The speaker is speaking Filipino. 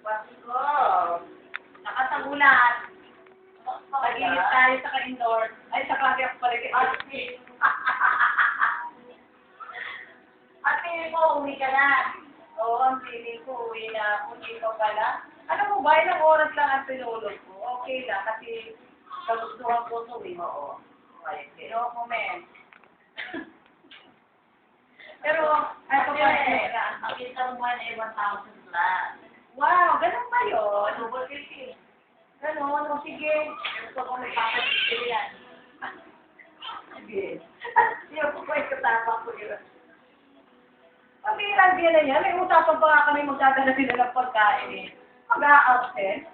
Pasko. Nakatagulan. Pag-inis tayo sa ka-indoor. Ay, sa kagyak pala kay Ate mo, uwi ka na. Oo, ang feeling ko, uwi na. Uwi ka pala. Ano mo ba, ilang oras lang ang pinulog ko? Okay lang, kasi kagustuhan ko ito eh. Oo. Okay, pero ako, men. Pero, ay, pa ang kita mo man ay 1,000 plus. Wow, ganun ba yun? Double cake. Ganun, o sige. Gusto ko magpapasipil yan. Sige. Hindi ako po yung kasama ko yun. Pag-iilan din na yan, may usapan pa nga kami magdadala sila ng pagkain eh. Mag-a-absent.